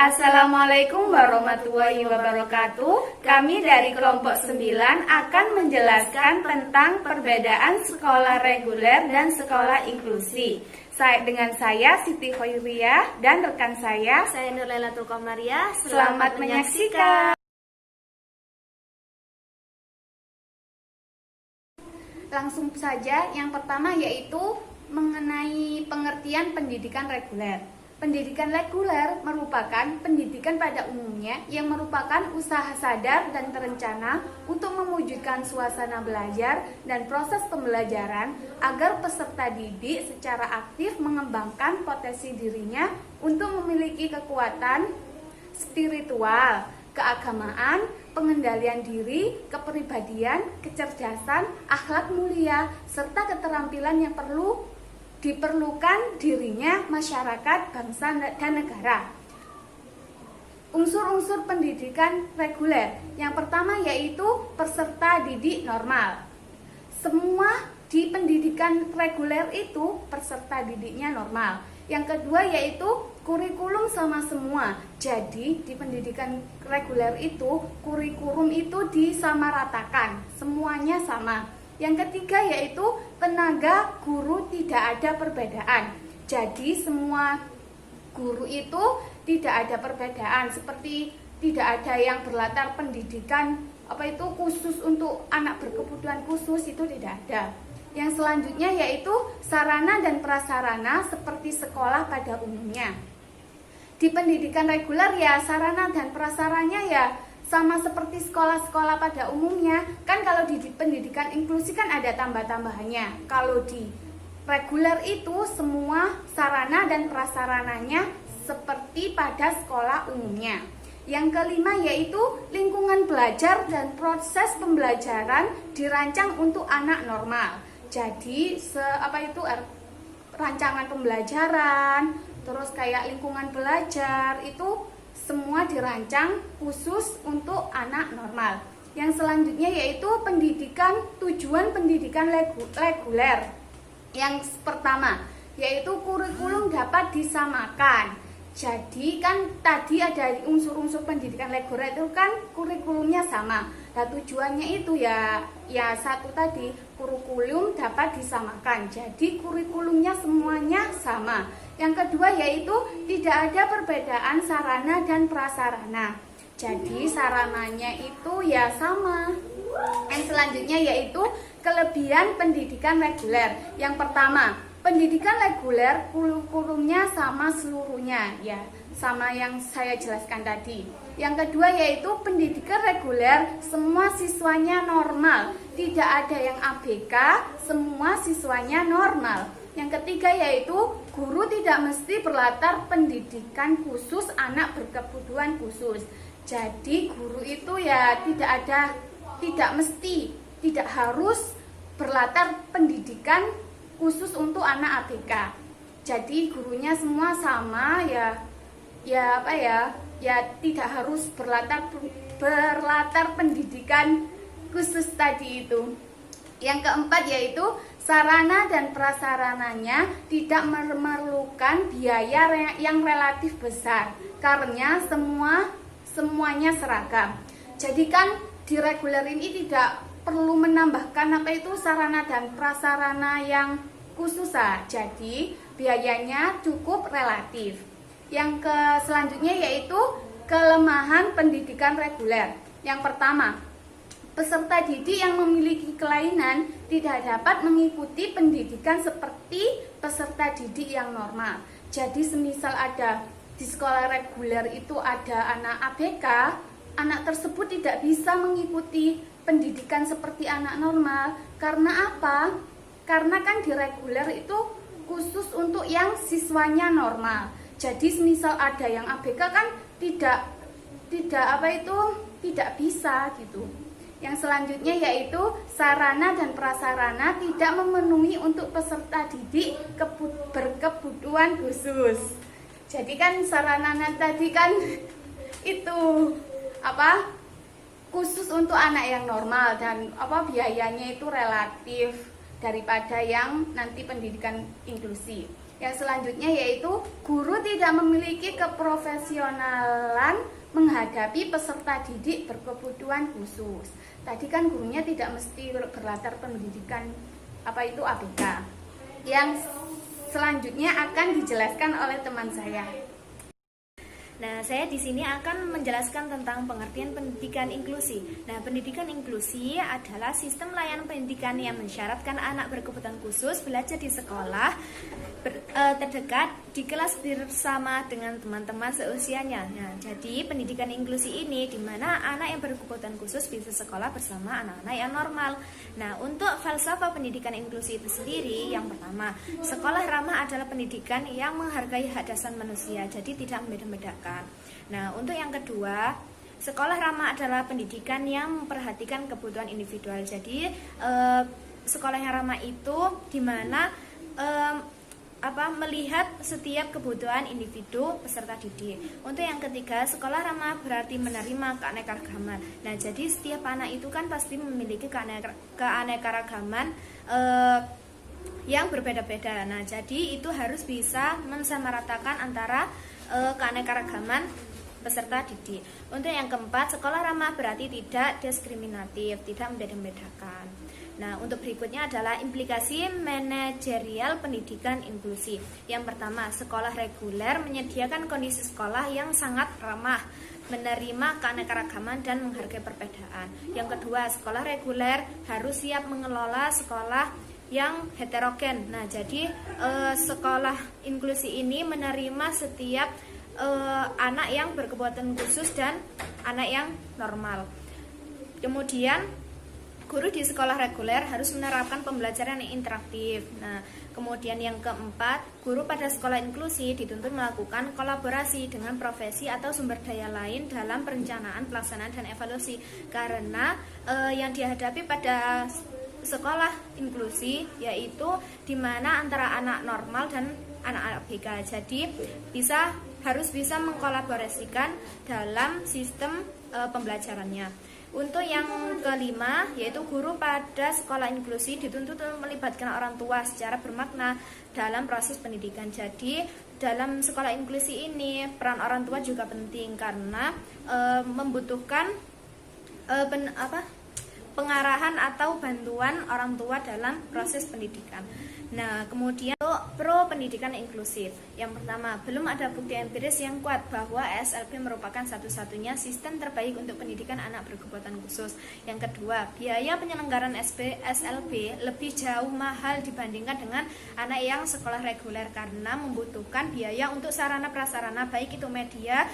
Assalamualaikum warahmatullahi wabarakatuh. Kami dari kelompok 9 akan menjelaskan tentang perbedaan sekolah reguler dan sekolah inklusi. Dengan saya Siti Khoiriyah dan rekan saya Nurlailatul Qamaria. Selamat menyaksikan. Langsung saja, yang pertama yaitu mengenai pengertian pendidikan reguler. Pendidikan reguler merupakan pendidikan pada umumnya yang merupakan usaha sadar dan terencana untuk mewujudkan suasana belajar dan proses pembelajaran agar peserta didik secara aktif mengembangkan potensi dirinya untuk memiliki kekuatan spiritual, keagamaan, pengendalian diri, kepribadian, kecerdasan, akhlak mulia, serta keterampilan yang diperlukan dirinya, masyarakat, bangsa, dan negara. Unsur-unsur pendidikan reguler. Yang pertama yaitu peserta didik normal. Semua di pendidikan reguler itu peserta didiknya normal. Yang kedua yaitu kurikulum sama semua. Jadi di pendidikan reguler itu kurikulum itu disamaratakan, semuanya sama. Yang ketiga yaitu tenaga guru tidak ada perbedaan. Jadi semua guru itu tidak ada perbedaan, seperti tidak ada yang berlatar pendidikan khusus untuk anak berkebutuhan khusus, itu tidak ada. Yang selanjutnya yaitu sarana dan prasarana seperti sekolah pada umumnya. Di pendidikan reguler ya sarana dan prasarannya ya sama seperti sekolah-sekolah pada umumnya. Kan kalau di pendidikan inklusi kan ada tambah-tambahannya. Kalau di reguler itu semua sarana dan prasarananya seperti pada sekolah umumnya. Yang kelima yaitu lingkungan belajar dan proses pembelajaran dirancang untuk anak normal. Jadi rancangan pembelajaran, terus kayak lingkungan belajar itu semua dirancang khusus untuk anak normal. Yang selanjutnya yaitu tujuan pendidikan reguler. Yang pertama yaitu kurikulum dapat disamakan. Jadi kan tadi ada unsur-unsur pendidikan reguler itu kan kurikulumnya sama. Nah tujuannya itu ya satu tadi, kurikulum dapat disamakan. Jadi kurikulumnya semuanya sama. Yang kedua yaitu tidak ada perbedaan sarana dan prasarana. Jadi sarananya itu ya sama. Yang selanjutnya yaitu kelebihan pendidikan reguler. Yang pertama, pendidikan reguler kurikulumnya sama seluruhnya, ya sama yang saya jelaskan tadi. Yang kedua yaitu pendidikan reguler semua siswanya normal, tidak ada yang ABK, semua siswanya normal. Yang ketiga yaitu guru tidak mesti berlatar pendidikan khusus anak berkebutuhan khusus. Jadi guru itu ya tidak harus berlatar pendidikan khusus untuk anak ABK. Jadi gurunya semua sama tidak harus berlatar pendidikan khusus tadi itu. Yang keempat yaitu sarana dan prasarananya tidak memerlukan biaya yang relatif besar karena semuanya seragam. Jadi kan di reguler ini tidak perlu menambahkan sarana dan prasarana yang khusus. Jadi biayanya cukup relatif. Yang selanjutnya yaitu kelemahan pendidikan reguler. Yang pertama, peserta didik yang memiliki kelainan tidak dapat mengikuti pendidikan seperti peserta didik yang normal. Jadi semisal ada di sekolah reguler itu ada anak ABK, anak tersebut tidak bisa mengikuti pendidikan seperti anak normal. Karena apa? Karena kan di reguler itu khusus untuk yang siswanya normal. Jadi semisal ada yang ABK kan tidak bisa gitu. Yang selanjutnya yaitu sarana dan prasarana tidak memenuhi untuk peserta didik berkebutuhan khusus. Jadi kan sarana tadi kan itu khusus untuk anak yang normal dan biayanya itu relatif daripada yang nanti pendidikan inklusi. Yang selanjutnya yaitu guru tidak memiliki keprofesionalan menghadapi peserta didik berkebutuhan khusus. Tadi kan gurunya tidak mesti berlatar pendidikan apa itu ABK. Yang selanjutnya akan dijelaskan oleh teman saya. Nah, saya di sini akan menjelaskan tentang pengertian pendidikan inklusi. Nah, pendidikan inklusi adalah sistem layanan pendidikan yang mensyaratkan anak berkebutuhan khusus belajar di sekolah terdekat di kelas bersama dengan teman-teman seusianya. Nah, jadi pendidikan inklusi ini di mana anak yang berkebutuhan khusus bisa sekolah bersama anak-anak yang normal. Nah, untuk falsafah pendidikan inklusi itu sendiri, yang pertama, sekolah ramah adalah pendidikan yang menghargai hak dasar manusia, jadi tidak membeda-bedakan. Nah, untuk yang kedua, sekolah ramah adalah pendidikan yang memperhatikan kebutuhan individual. Jadi, sekolah yang ramah itu di mana melihat setiap kebutuhan individu peserta didik. Untuk yang ketiga, sekolah ramah berarti menerima keanekaragaman. Nah, jadi setiap anak itu kan pasti memiliki keanekaragaman yang berbeda-beda. Nah, jadi itu harus bisa mensamaratakan antara keanekaragaman peserta didik. Untuk yang keempat, sekolah ramah berarti tidak diskriminatif, tidak membeda-bedakan. Nah, untuk berikutnya adalah implikasi manajerial pendidikan inklusi. Yang pertama, sekolah reguler menyediakan kondisi sekolah yang sangat ramah, menerima keanekaragaman dan menghargai perbedaan. Yang kedua, sekolah reguler harus siap mengelola sekolah yang heterogen. Nah, jadi sekolah inklusi ini menerima setiap anak yang berkebutuhan khusus dan anak yang normal. Kemudian guru di sekolah reguler harus menerapkan pembelajaran yang interaktif. Nah, kemudian yang keempat, guru pada sekolah inklusi dituntut melakukan kolaborasi dengan profesi atau sumber daya lain dalam perencanaan, pelaksanaan, dan evaluasi. Karena yang dihadapi pada sekolah inklusi yaitu di mana antara anak normal dan anak ABK. Jadi harus bisa mengkolaborasikan dalam sistem pembelajarannya. Untuk yang kelima, yaitu guru pada sekolah inklusi dituntut melibatkan orang tua secara bermakna dalam proses pendidikan. Jadi, dalam sekolah inklusi ini peran orang tua juga penting karena membutuhkan pengarahan atau bantuan orang tua dalam proses pendidikan. Nah, kemudian pro pendidikan inklusif. Yang pertama, belum ada bukti empiris yang kuat bahwa SLB merupakan satu-satunya sistem terbaik untuk pendidikan anak berkebutuhan khusus. Yang kedua, biaya penyelenggaraan SLB lebih jauh mahal dibandingkan dengan anak yang sekolah reguler karena membutuhkan biaya untuk sarana prasarana baik itu media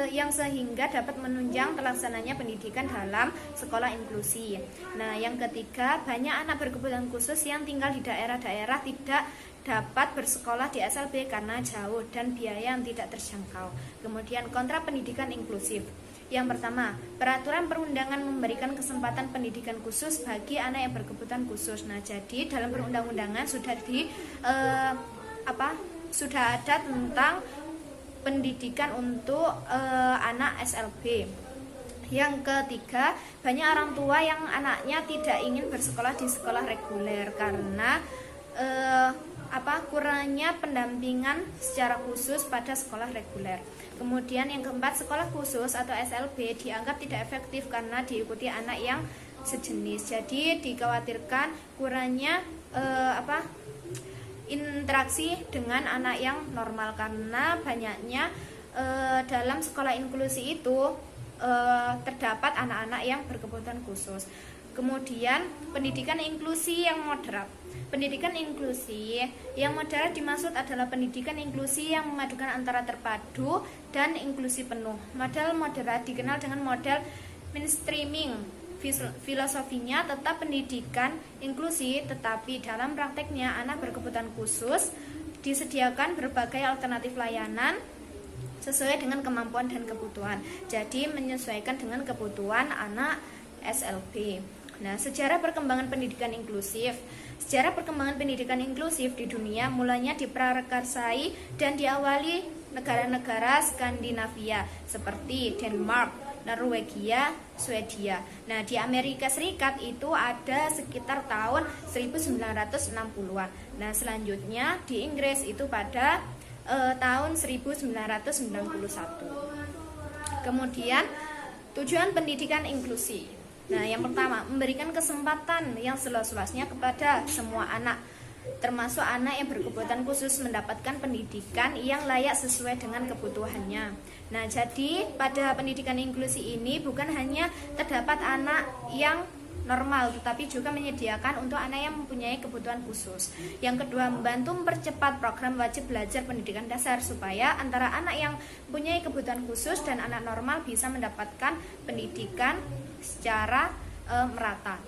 yang sehingga dapat menunjang terlaksananya pendidikan dalam sekolah inklusi. Nah, yang ketiga, banyak anak berkebutuhan khusus yang tinggal di daerah-daerah tidak dapat bersekolah di SLB karena jauh dan biaya yang tidak terjangkau. Kemudian kontra pendidikan inklusif. Yang pertama, peraturan perundangan memberikan kesempatan pendidikan khusus bagi anak yang berkebutuhan khusus. Nah, jadi dalam perundang-undangan sudah ada tentang pendidikan untuk anak SLB. Yang ketiga, banyak orang tua yang anaknya tidak ingin bersekolah di sekolah reguler karena kurangnya pendampingan secara khusus pada sekolah reguler. Kemudian yang keempat, sekolah khusus atau SLB dianggap tidak efektif karena diikuti anak yang sejenis. Jadi dikhawatirkan kurangnya interaksi dengan anak yang normal karena banyaknya dalam sekolah inklusi itu terdapat anak-anak yang berkebutuhan khusus. Kemudian pendidikan inklusi yang moderat. Pendidikan inklusi yang moderat dimaksud adalah pendidikan inklusi yang memadukan antara terpadu dan inklusi penuh. Model moderat dikenal dengan model mainstreaming. Filosofinya tetap pendidikan inklusi, tetapi dalam prakteknya anak berkebutuhan khusus disediakan berbagai alternatif layanan sesuai dengan kemampuan dan kebutuhan. Jadi menyesuaikan dengan kebutuhan anak SLB. Nah, sejarah perkembangan pendidikan inklusif. Sejarah perkembangan pendidikan inklusif di dunia mulanya diprakarsai dan diawali negara-negara Skandinavia seperti Denmark, Norwegia, Swedia. Nah, di Amerika Serikat itu ada sekitar tahun 1960-an. Nah, selanjutnya di Inggris itu pada tahun 1991. Kemudian tujuan pendidikan inklusi. Nah, yang pertama, memberikan kesempatan yang seluas-luasnya kepada semua anak, termasuk anak yang berkebutuhan khusus mendapatkan pendidikan yang layak sesuai dengan kebutuhannya. Nah, jadi pada pendidikan inklusi ini bukan hanya terdapat anak yang normal, tetapi juga menyediakan untuk anak yang mempunyai kebutuhan khusus. Yang kedua, membantu mempercepat program wajib belajar pendidikan dasar supaya antara anak yang mempunyai kebutuhan khusus dan anak normal bisa mendapatkan pendidikan secara merata.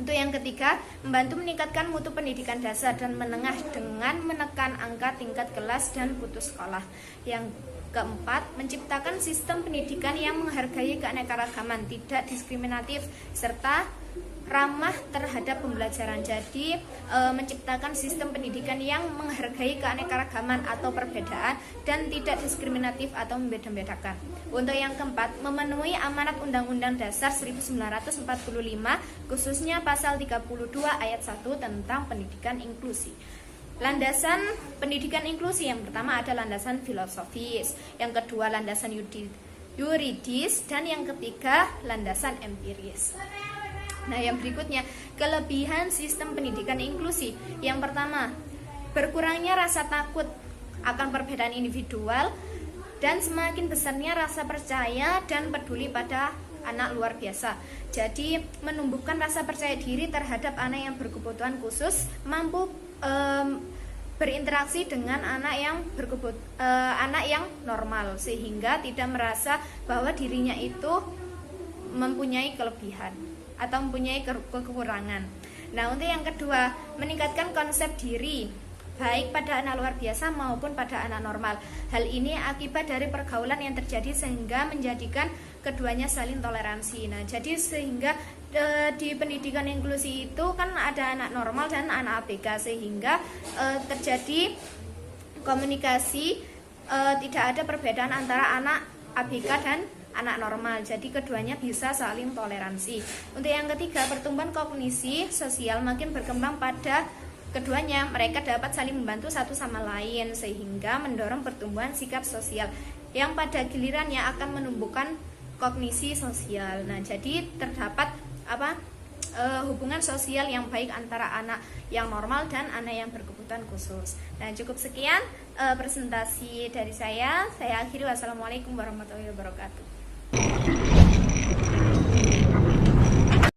Untuk yang ketiga, membantu meningkatkan mutu pendidikan dasar dan menengah dengan menekan angka tingkat kelas dan putus sekolah. Yang keempat, menciptakan sistem pendidikan yang menghargai keanekaragaman, tidak diskriminatif, serta ramah terhadap pembelajaran. Jadi, menciptakan sistem pendidikan yang menghargai keanekaragaman atau perbedaan dan tidak diskriminatif atau membeda-bedakan. Untuk yang keempat, memenuhi amanat Undang-Undang Dasar 1945, khususnya pasal 32 ayat 1 tentang pendidikan inklusi. Landasan pendidikan inklusi yang pertama ada landasan filosofis, yang kedua landasan yuridis, dan yang ketiga landasan empiris. Nah, yang berikutnya, kelebihan sistem pendidikan inklusi. Yang pertama, berkurangnya rasa takut akan perbedaan individual dan semakin besarnya rasa percaya dan peduli pada anak luar biasa. Jadi, menumbuhkan rasa percaya diri terhadap anak yang berkebutuhan khusus, mampu berinteraksi dengan anak yang normal, sehingga tidak merasa bahwa dirinya itu mempunyai kelebihan atau mempunyai kekurangan. Nah, untuk yang kedua, meningkatkan konsep diri baik pada anak luar biasa maupun pada anak normal. Hal ini akibat dari pergaulan yang terjadi sehingga menjadikan keduanya saling toleransi. Nah, jadi sehingga di pendidikan inklusi itu kan ada anak normal dan anak ABK, sehingga terjadi komunikasi, tidak ada perbedaan antara anak ABK dan anak normal. Jadi keduanya bisa saling toleransi. Untuk yang ketiga, pertumbuhan kognisi sosial makin berkembang pada keduanya. Mereka dapat saling membantu satu sama lain sehingga mendorong pertumbuhan sikap sosial yang pada gilirannya akan menumbuhkan kognisi sosial. Nah, jadi terdapat hubungan sosial yang baik antara anak yang normal dan anak yang berkebutuhan khusus. Nah, cukup sekian presentasi dari saya. Saya akhiri. Wassalamualaikum warahmatullahi wabarakatuh.